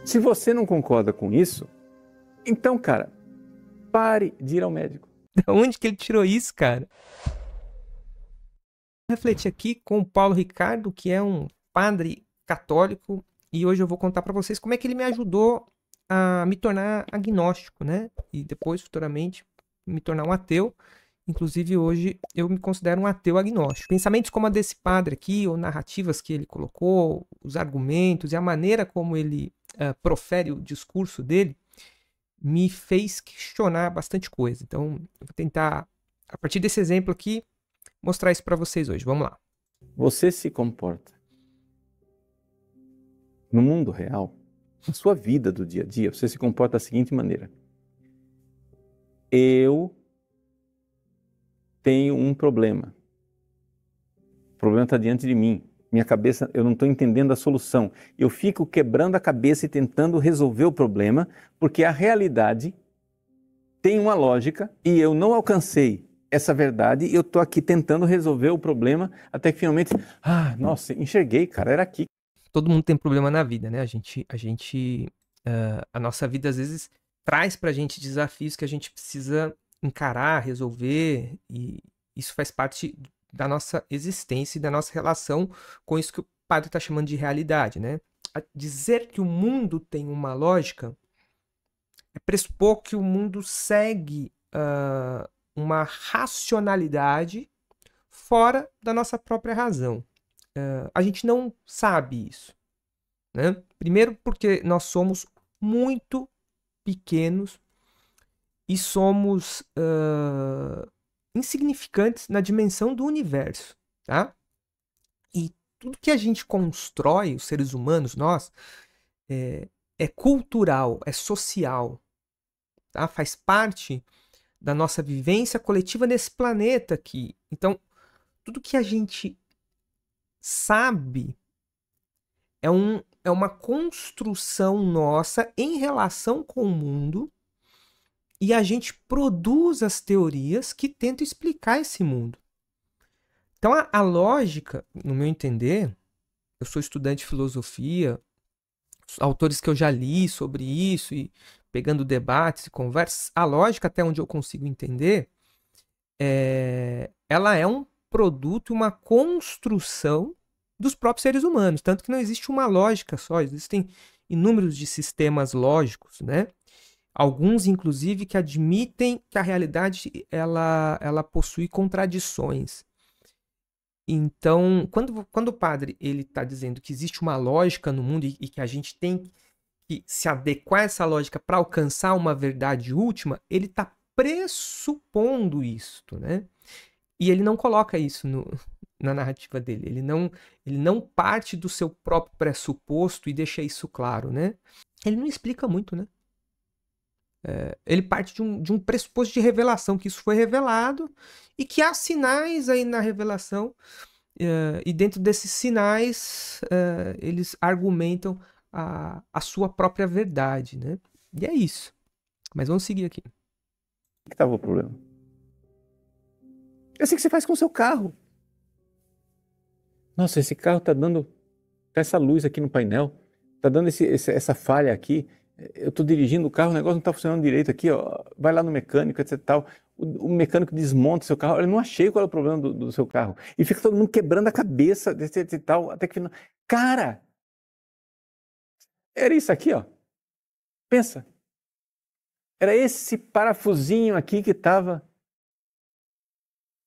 Se você não concorda com isso, então, cara, pare de ir ao médico. Da onde que ele tirou isso, cara? Vou refletir aqui com o Paulo Ricardo, que é um padre católico, e hoje eu vou contar para vocês como é que ele me ajudou a me tornar agnóstico, né? E depois, futuramente, me tornar um ateu. Inclusive, hoje eu me considero um ateu agnóstico. Pensamentos como a desse padre aqui, ou narrativas que ele colocou, os argumentos e a maneira como ele profere o discurso dele, me fez questionar bastante coisa. Então, eu vou tentar, a partir desse exemplo aqui, mostrar isso para vocês hoje. Vamos lá. Você se comporta no mundo real, na sua vida do dia a dia, você se comporta da seguinte maneira: eu tenho um problema. O problema está diante de mim. Minha cabeça, eu não estou entendendo a solução. Eu fico quebrando a cabeça e tentando resolver o problema, porque a realidade tem uma lógica e eu não alcancei essa verdade e eu estou aqui tentando resolver o problema até que finalmente, nossa, enxerguei, cara, era aqui. Todo mundo tem problema na vida, né? A nossa vida às vezes traz pra gente desafios que a gente precisa encarar, resolver, e isso faz parte da nossa existência e da nossa relação com isso que o padre está chamando de realidade, né? Dizer que o mundo tem uma lógica é pressupor que o mundo segue uma racionalidade fora da nossa própria razão. A gente não sabe isso, né? Primeiro porque nós somos muito pequenos e somos insignificantes na dimensão do universo, tá? E tudo que a gente constrói, os seres humanos, nós, é cultural, é social, tá? Faz parte da nossa vivência coletiva nesse planeta aqui. Então, tudo que a gente sabe é uma construção nossa em relação com o mundo, e a gente produz as teorias que tentam explicar esse mundo. Então a lógica, no meu entender, eu sou estudante de filosofia, autores que eu já li sobre isso, e pegando debates e conversas, a lógica, até onde eu consigo entender, ela é um produto, uma construção dos próprios seres humanos, tanto que não existe uma lógica só, existem inúmeros de sistemas lógicos, né? Alguns, inclusive, que admitem que a realidade ela possui contradições. Então, quando o padre ele está dizendo que existe uma lógica no mundo e que a gente tem que se adequar a essa lógica para alcançar uma verdade última, ele está pressupondo isto, né? E ele não coloca isso na narrativa dele. Ele não parte do seu próprio pressuposto e deixa isso claro, né? Ele não explica muito, né? Ele parte de um pressuposto de revelação, que isso foi revelado e que há sinais aí na revelação, e dentro desses sinais eles argumentam a sua própria verdade, né? E é isso. Mas vamos seguir aqui. O que estava o problema? Eu sei que você faz com o seu carro. Nossa, esse carro está dando essa luz aqui no painel, está dando essa falha aqui. Eu estou dirigindo o carro, o negócio não está funcionando direito aqui, ó. Vai lá no mecânico, etc. Tal. O mecânico desmonta o seu carro. Eu não achei qual é o problema do seu carro. E fica todo mundo quebrando a cabeça, etc. Tal, até que... Cara! Era isso aqui, ó. Pensa. Era esse parafusinho aqui que estava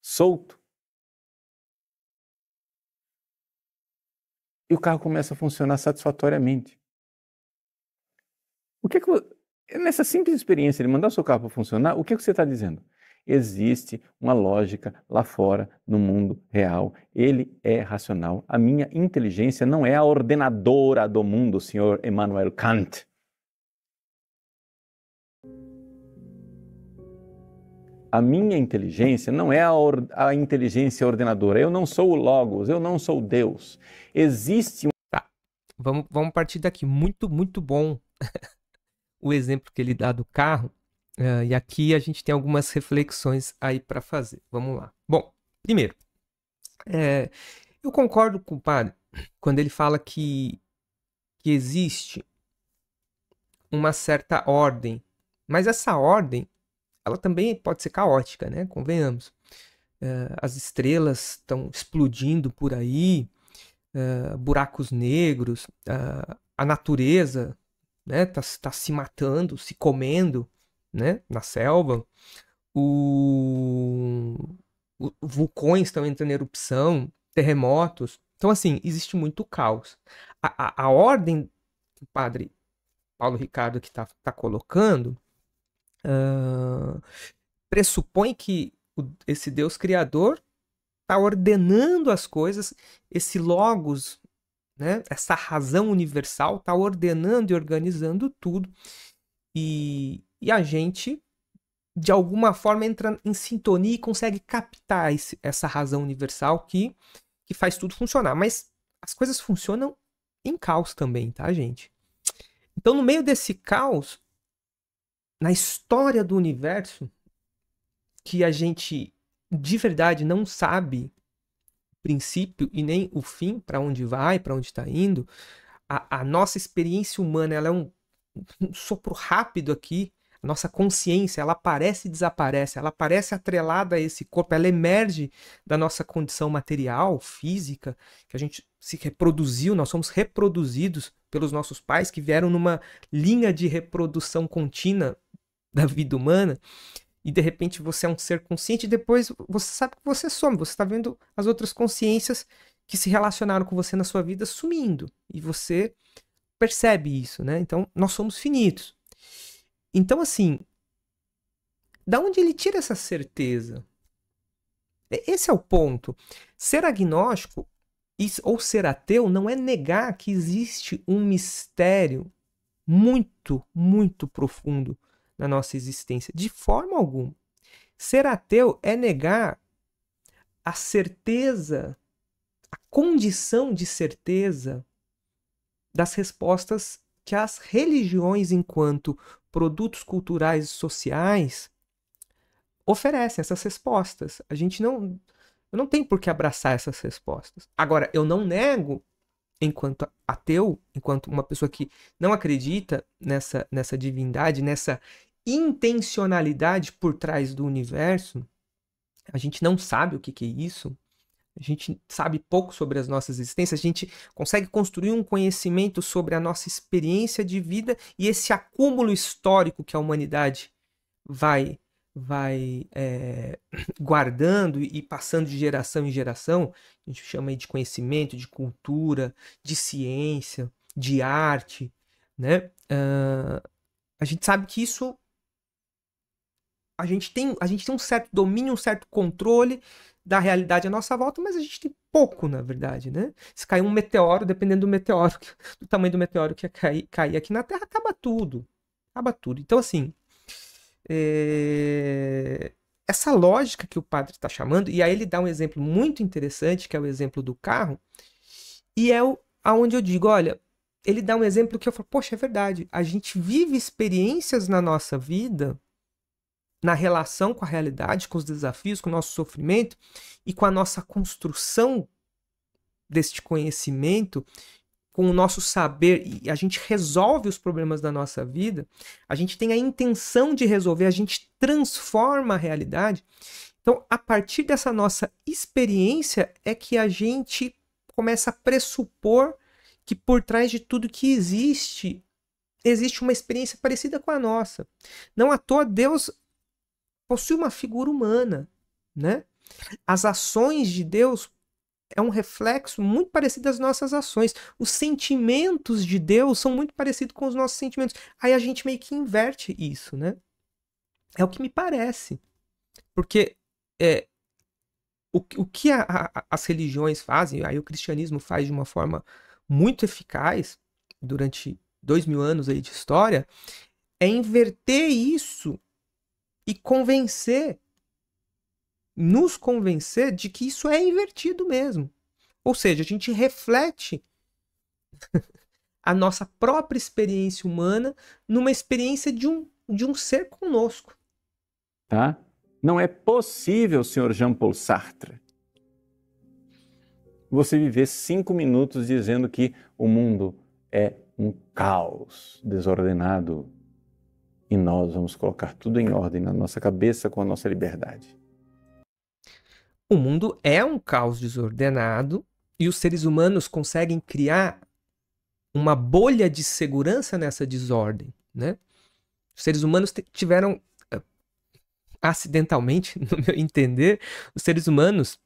solto. E o carro começa a funcionar satisfatoriamente. O que nessa simples experiência de mandar o seu carro para funcionar, o que você está dizendo? Existe uma lógica lá fora, no mundo real. Ele é racional. A minha inteligência não é a ordenadora do mundo, senhor Immanuel Kant. A minha inteligência não é a inteligência ordenadora. Eu não sou o Logos, eu não sou Deus. Existe um... Tá, vamos partir daqui. Muito, muito bom o exemplo que ele dá do carro. E aqui a gente tem algumas reflexões aí para fazer. Vamos lá. Bom, primeiro, eu concordo com o padre quando ele fala que existe uma certa ordem. Mas essa ordem, ela também pode ser caótica, né? Convenhamos. As estrelas estão explodindo por aí, buracos negros, a natureza, né, tá se matando, se comendo, né, na selva. Vulcões estão entrando em erupção, terremotos. Então, assim, existe muito caos. A ordem que o padre Paulo Ricardo que tá colocando pressupõe que esse Deus criador está ordenando as coisas, esse logos, né, essa razão universal está ordenando e organizando tudo, e a gente, de alguma forma, entra em sintonia e consegue captar essa razão universal que faz tudo funcionar. Mas as coisas funcionam em caos também, tá, gente? Então, no meio desse caos, na história do universo, que a gente de verdade não sabe o princípio e nem o fim, para onde vai, para onde está indo, a nossa experiência humana ela é um sopro rápido aqui. A nossa consciência, ela aparece e desaparece, ela aparece atrelada a esse corpo, ela emerge da nossa condição material, física, que a gente se reproduziu, nós somos reproduzidos pelos nossos pais que vieram numa linha de reprodução contínua da vida humana, e de repente você é um ser consciente e depois você sabe que você some, você está vendo as outras consciências que se relacionaram com você na sua vida sumindo, e você percebe isso, né? Então, nós somos finitos. Então, assim, da onde ele tira essa certeza? Esse é o ponto. Ser agnóstico ou ser ateu não é negar que existe um mistério muito, muito profundo na nossa existência. De forma alguma. Ser ateu é negar a certeza, a condição de certeza das respostas que as religiões, enquanto produtos culturais e sociais, oferecem essas respostas. Eu não tenho por que abraçar essas respostas. Agora, eu não nego, enquanto ateu, enquanto uma pessoa que não acredita nessa divindade, nessa intencionalidade por trás do universo, a gente não sabe o que é isso, a gente sabe pouco sobre as nossas existências, a gente consegue construir um conhecimento sobre a nossa experiência de vida e esse acúmulo histórico que a humanidade vai guardando e passando de geração em geração. A gente chama aí de conhecimento, de cultura, de ciência, de arte, né? A gente sabe que isso a gente tem um certo domínio, um certo controle da realidade à nossa volta, mas a gente tem pouco, na verdade, né? Se cair um meteoro, dependendo do meteoro, do tamanho do meteoro que cair aqui na Terra, acaba tudo. Acaba tudo. Então, assim, essa lógica que o padre está chamando, e aí ele dá um exemplo muito interessante, que é o exemplo do carro, e é aonde eu digo, olha, ele dá um exemplo que eu falo, poxa, é verdade, a gente vive experiências na nossa vida, na relação com a realidade, com os desafios, com o nosso sofrimento e com a nossa construção deste conhecimento, com o nosso saber, e a gente resolve os problemas da nossa vida, a gente tem a intenção de resolver, a gente transforma a realidade. Então, a partir dessa nossa experiência é que a gente começa a pressupor que por trás de tudo que existe uma experiência parecida com a nossa. Não à toa Deus possui uma figura humana, né? As ações de Deus é um reflexo muito parecido das nossas ações. Os sentimentos de Deus são muito parecidos com os nossos sentimentos. Aí a gente meio que inverte isso, né? É o que me parece. Porque o que as religiões fazem, aí o cristianismo faz de uma forma muito eficaz durante 2000 anos aí de história, é inverter isso e nos convencer de que isso é invertido mesmo. Ou seja, a gente reflete a nossa própria experiência humana numa experiência de um ser conosco. Tá? Não é possível, senhor Jean-Paul Sartre, você viver 5 minutos dizendo que o mundo é um caos desordenado e nós vamos colocar tudo em ordem na nossa cabeça com a nossa liberdade. O mundo é um caos desordenado e os seres humanos conseguem criar uma bolha de segurança nessa desordem, né? Os seres humanos tiveram, acidentalmente, no meu entender, os seres humanos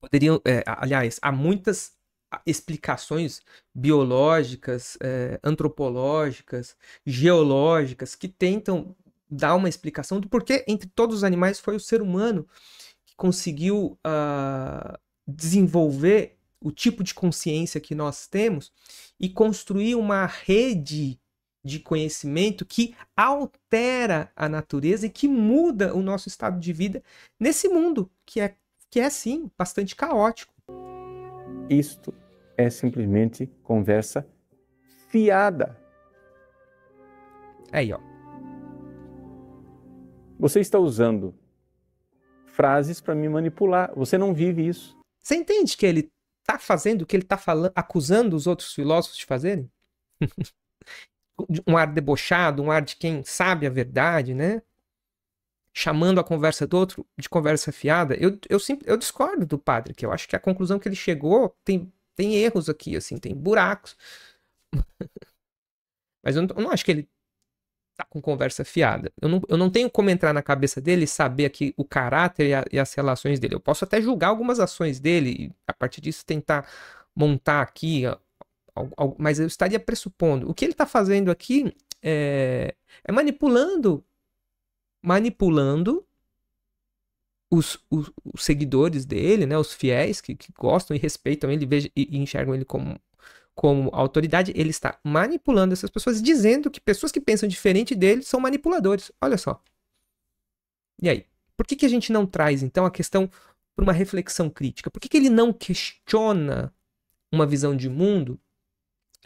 poderiam, aliás, há muitas explicações biológicas, antropológicas, geológicas, que tentam dar uma explicação do porquê, entre todos os animais, foi o ser humano que conseguiu desenvolver o tipo de consciência que nós temos e construir uma rede de conhecimento que altera a natureza e que muda o nosso estado de vida nesse mundo que é sim, bastante caótico. Isto é simplesmente conversa fiada. Aí, ó. Você está usando frases para me manipular. Você não vive isso. Você entende que ele está fazendo o que ele está falando, acusando os outros filósofos de fazerem? Um ar debochado, um ar de quem sabe a verdade, né? Chamando a conversa do outro de conversa fiada. Eu discordo do padre, que eu acho que a conclusão que ele chegou tem erros aqui, assim, tem buracos. Mas eu não acho que ele tá com conversa fiada. Eu não tenho como entrar na cabeça dele e saber aqui o caráter e as relações dele. Eu posso até julgar algumas ações dele e, a partir disso, tentar montar aqui, mas eu estaria pressupondo. O que ele está fazendo aqui é manipulando os seguidores dele, né, os fiéis que gostam e respeitam ele e enxergam ele como autoridade. Ele está manipulando essas pessoas, dizendo que pessoas que pensam diferente dele são manipuladores. Olha só. E aí? Por que a gente não traz, então, a questão para uma reflexão crítica? Por que ele não questiona uma visão de mundo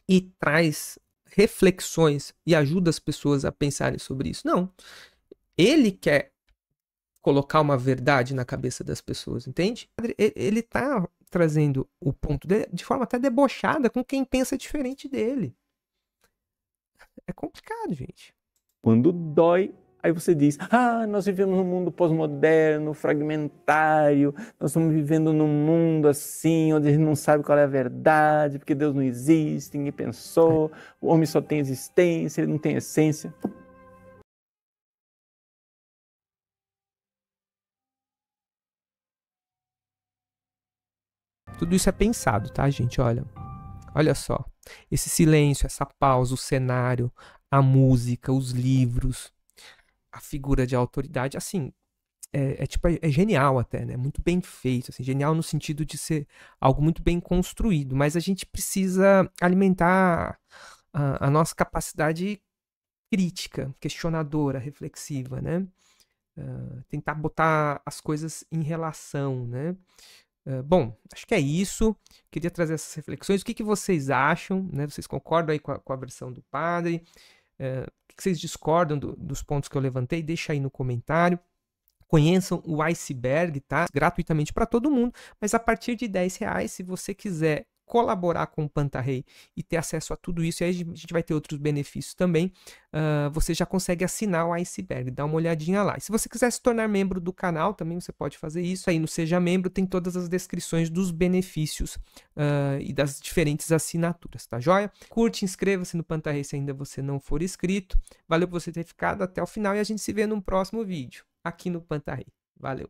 e traz reflexões e ajuda as pessoas a pensarem sobre isso? Não. Ele quer colocar uma verdade na cabeça das pessoas, entende? Ele tá trazendo o ponto dele de forma até debochada com quem pensa diferente dele. É complicado, gente. Quando dói, aí você diz, nós vivemos num mundo pós-moderno, fragmentário, nós estamos vivendo num mundo assim, onde a gente não sabe qual é a verdade, porque Deus não existe, ninguém pensou, o homem só tem existência, ele não tem essência. Tudo isso é pensado, tá, gente? Olha só. Esse silêncio, essa pausa, o cenário, a música, os livros, a figura de autoridade, assim, é genial até, né? Muito bem feito, assim, genial no sentido de ser algo muito bem construído, mas a gente precisa alimentar a nossa capacidade crítica, questionadora, reflexiva, né? Tentar botar as coisas em relação, né? Bom, acho que é isso. Queria trazer essas reflexões. O que vocês acham? Né? Vocês concordam aí com a versão do padre? O que vocês discordam dos pontos que eu levantei? Deixa aí no comentário. Conheçam o Iceberg, tá? Gratuitamente para todo mundo, mas a partir de R$10, se você quiser colaborar com o Pantarrei e ter acesso a tudo isso, e aí a gente vai ter outros benefícios também, você já consegue assinar o Iceberg, dá uma olhadinha lá. E se você quiser se tornar membro do canal, também você pode fazer isso. Aí no Seja Membro tem todas as descrições dos benefícios e das diferentes assinaturas, tá joia? Curte, inscreva-se no Pantarrei se ainda você não for inscrito. Valeu por você ter ficado até o final e a gente se vê no próximo vídeo, aqui no Pantarrei. Valeu!